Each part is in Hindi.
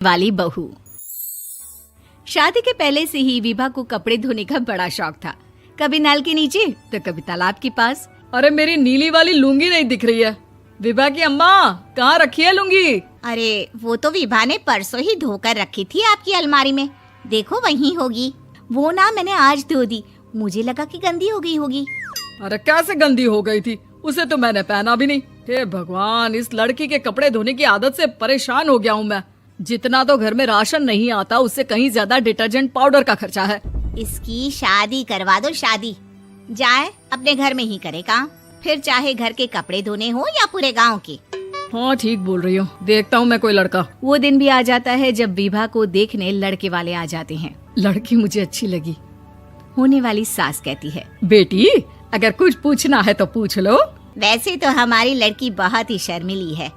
वाली बहू। शादी के पहले से ही विभा को कपड़े धोने का बड़ा शौक था। कभी नल के नीचे तो कभी तालाब के पास। अरे मेरी नीली वाली लुंगी नहीं दिख रही है। विभा की अम्मा, कहाँ रखी है लुंगी? अरे वो तो विभा ने परसों ही धोकर रखी थी आपकी अलमारी में, देखो वहीं होगी। वो ना मैंने आज धो दी, मुझे लगा कि गंदी हो गई होगी। अरे कैसे गंदी हो गई थी? उसे तो मैंने पहना भी नहीं। हे भगवान, इस लड़की के कपड़े धोने की आदत से परेशान हो गया हूँ मैं। जितना तो घर में राशन नहीं आता, उससे कहीं ज्यादा डिटर्जेंट पाउडर का खर्चा है। इसकी शादी करवा दो, शादी जाए अपने घर में ही करे काम, फिर चाहे घर के कपड़े धोने हो या पूरे गांव के। हाँ ठीक बोल रही हो, देखता हूँ मैं कोई लड़का। वो दिन भी आ जाता है जब विभा को देखने लड़के वाले आ जाते हैं। लड़की मुझे अच्छी लगी। होने वाली सास कहती है, बेटी अगर कुछ पूछना है तो पूछ लो। वैसे तो हमारी लड़की बहुत ही शर्मीली है,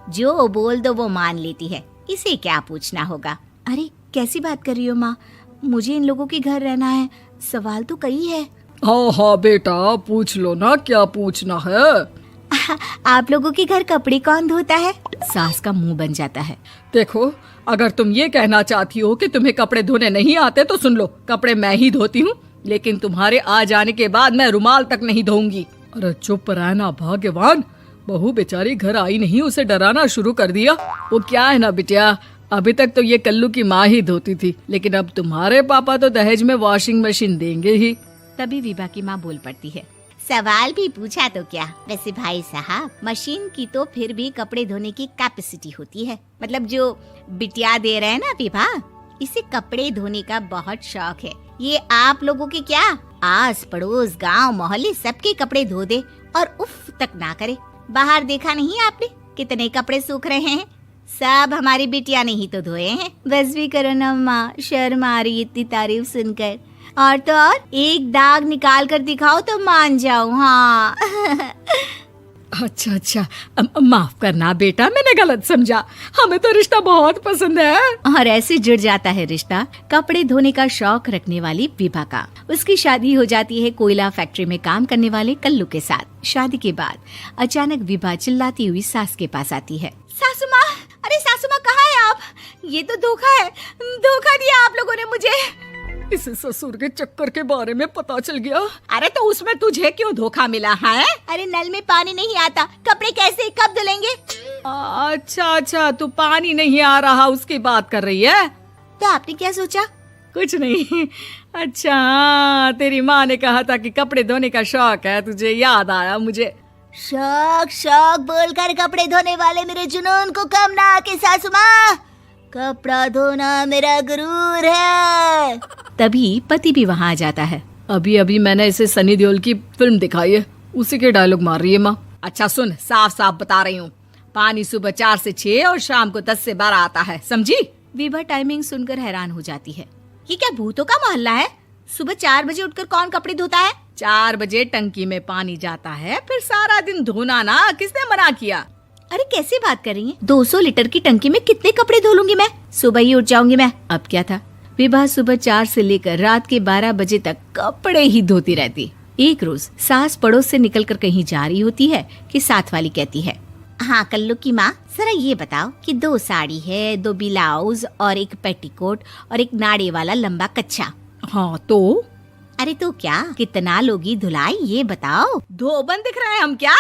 जो बोल दो वो मान लेती है, इसे क्या पूछना होगा। अरे कैसी बात कर रही हो माँ, मुझे इन लोगों के घर रहना है, सवाल तो कई है। हाँ हाँ बेटा, पूछ लो ना, क्या पूछना है। आप लोगों के घर कपड़े कौन धोता है? सास का मुंह बन जाता है। देखो, अगर तुम ये कहना चाहती हो कि तुम्हें कपड़े धोने नहीं आते तो सुन लो, कपड़े मैं ही धोती हूँ, लेकिन तुम्हारे आ जाने के बाद मैं रुमाल तक नहीं धोऊंगी। अरे चुप रहना भाग्यवान, बहू बेचारी घर आई नहीं, उसे डराना शुरू कर दिया। वो क्या है ना बिटिया, अभी तक तो ये कल्लू की माँ ही धोती थी, लेकिन अब तुम्हारे पापा तो दहेज में वॉशिंग मशीन देंगे ही। तभी विभा की माँ बोल पड़ती है, सवाल भी पूछा तो क्या। वैसे भाई साहब, मशीन की तो फिर भी कपड़े धोने की कैपेसिटी होती है। मतलब जो बिटिया दे रहे हैं ना विभा, इसे कपड़े धोने का बहुत शौक है। ये आप लोगों के क्या, आस पड़ोस गांव मोहल्ले सबके कपड़े धो दे और उफ तक ना करे। बाहर देखा नहीं आपने कितने कपड़े सूख रहे हैं? सब हमारी बिटिया ने ही तो धोए हैं। बस भी करो ना माँ, शर्म आ रही इतनी तारीफ सुनकर। और तो और एक दाग निकाल कर दिखाओ तो मान जाऊँ। हाँ अच्छा, माफ करना बेटा, मैंने गलत समझा। हमें तो रिश्ता बहुत पसंद है। और ऐसे जुड़ जाता है रिश्ता कपड़े धोने का शौक रखने वाली विभा का। उसकी शादी हो जाती है कोयला फैक्ट्री में काम करने वाले कल्लू के साथ। शादी के बाद अचानक विभा चिल्लाती हुई सास के पास आती है। सासू माँ, अरे सासू माँ कहाँ है आप? ये तो धोखा है, धोखा दिया आप लोगों ने मुझे। इसे ससुर के चक्कर के बारे में पता चल गया। अरे तो उसमें तुझे क्यों धोखा मिला है? अरे नल में पानी नहीं आता, कपड़े कैसे कब धुलेंगे? अच्छा, तू पानी नहीं आ रहा उसकी बात कर रही है। तो आपने क्या सोचा? कुछ नहीं। अच्छा, तेरी माँ ने कहा था कि कपड़े धोने का शौक है तुझे, याद आया मुझे। शौक बोलकर कपड़े धोने वाले मेरे जुनून को कम ना आके सासू माँ, कपड़ा धोना मेरा गुरूर है। तभी पति भी वहाँ आ जाता है। अभी मैंने इसे सनी देओल की फिल्म दिखाई है, उसी के डायलॉग मार रही है माँ। अच्छा सुन, साफ साफ बता रही हूँ, पानी सुबह 4 से 6 और शाम को 10 से 12 आता है, समझी? विभा टाइमिंग सुनकर हैरान हो जाती है। ये क्या भूतों का मोहल्ला है? सुबह 4 बजे उठकर कौन कपड़े धोता है? 4 बजे टंकी में पानी जाता है, फिर सारा दिन धोना ना, किसने मना किया? अरे कैसी बात कर रही हैं? 200 लीटर की टंकी में कितने कपड़े धो लूंगी मैं? सुबह ही उठ जाऊंगी मैं। अब क्या था, विभा सुबह 4 से लेकर रात के 12 बजे तक कपड़े ही धोती रहती। एक रोज सास पड़ोस से निकलकर कहीं जा रही होती है कि साथ वाली कहती है, हाँ कल्लू की माँ, जरा ये बताओ कि 2 साड़ी है, 2 ब्लाउज और एक पेटीकोट और एक नाड़े वाला लंबा कच्छा। हाँ तो? अरे तो क्या, कितना लोगी धुलाई ये बताओ। धोबन दिख रहे हैं हम क्या?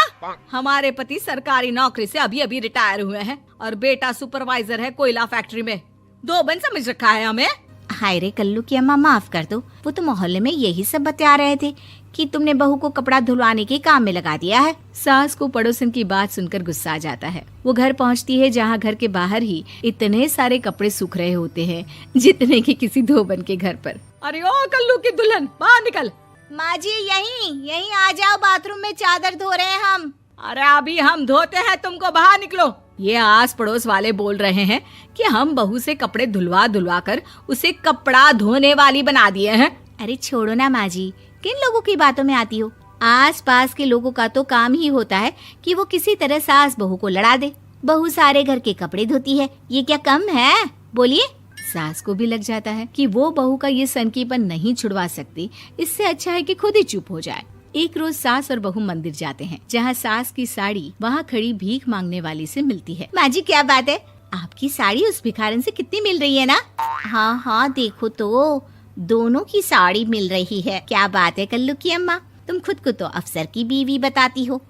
हमारे पति सरकारी नौकरी से अभी रिटायर हुए हैं और बेटा सुपरवाइजर है कोयला फैक्ट्री में। धोबन समझ रखा है हमें? हाय रे कल्लू की अम्मा, माफ कर दो, वो तो मोहल्ले में यही सब बता रहे थे कि तुमने बहू को कपड़ा धुलवाने के काम में लगा दिया है। सास को पड़ोसन की बात सुनकर गुस्सा आ जाता है। वो घर पहुंचती है जहां घर के बाहर ही इतने सारे कपड़े सूख रहे होते हैं जितने कि किसी धोबन के घर पर। अरे ओ कल्लू की दुल्हन, बाहर निकल। माँ जी यहीं आ जाओ, बाथरूम में चादर धो रहे हैं हम। अरे अभी हम धोते हैं, तुमको बाहर निकलो। ये आस पड़ोस वाले बोल रहे हैं कि हम बहू से कपड़े धुलवा कर उसे कपड़ा धोने वाली बना दिए हैं। अरे छोड़ो ना माँ जी, किन लोगों की बातों में आती हो? आस पास के लोगों का तो काम ही होता है कि वो किसी तरह सास बहू को लड़ा दे। बहू सारे घर के कपड़े धोती है, ये क्या कम है? बोलिए। सास को भी लग जाता है कि वो बहू का ये सनकीपन नहीं छुड़वा सकती, इससे अच्छा है कि खुद ही चुप हो जाए। एक रोज सास और बहू मंदिर जाते हैं, जहाँ सास की साड़ी वहाँ खड़ी भीख मांगने वाली से मिलती है। माँ जी क्या बात है, आपकी साड़ी उस भिखारन से कितनी मिल रही है ना? हाँ हाँ देखो तो दोनों की साड़ी मिल रही है। क्या बात है कल्लू की अम्मा, तुम खुद को तो अफसर की बीवी बताती हो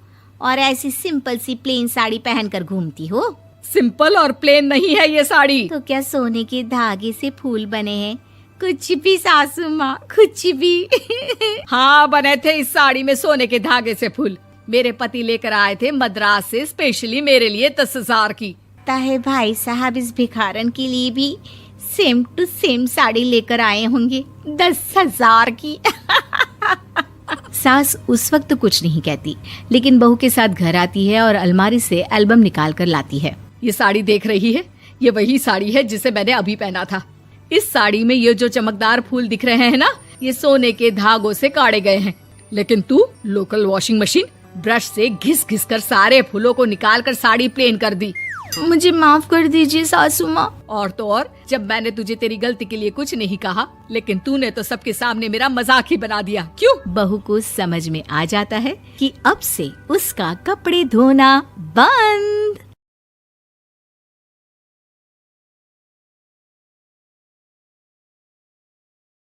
और ऐसी सिंपल सी प्लेन साड़ी पहनकर घूमती हो। सिंपल और प्लेन नहीं है ये साड़ी। तो क्या सोने के धागे से फूल बने हैं? कुछ भी सासू माँ, कुछ भी। हाँ बने थे इस साड़ी में सोने के धागे से फूल। मेरे पति लेकर आए थे मद्रास से स्पेशली मेरे लिए 10,000 की। ताहे भाई साहब इस भिखारन के लिए भी सेम टू सेम साड़ी लेकर आए होंगे 10,000 की। सास उस वक्त तो कुछ नहीं कहती, लेकिन बहू के साथ घर आती है और अलमारी से एल्बम निकाल कर लाती है। ये साड़ी देख रही है, ये वही साड़ी है जिसे मैंने अभी पहना था। इस साड़ी में ये जो चमकदार फूल दिख रहे हैं ना, ये सोने के धागों से काटे गए हैं। लेकिन तू लोकल वॉशिंग मशीन ब्रश से घिस घिस कर सारे फूलों को निकाल कर साड़ी प्लेन कर दी। मुझे माफ कर दीजिए सासू माँ। और तो और, जब मैंने तुझे तेरी गलती के लिए कुछ नहीं कहा, लेकिन तूने तो सबके सामने मेरा मजाक ही बना दिया। क्यों? बहू को समझ में आ जाता है कि अब से उसका कपड़े धोना बंद।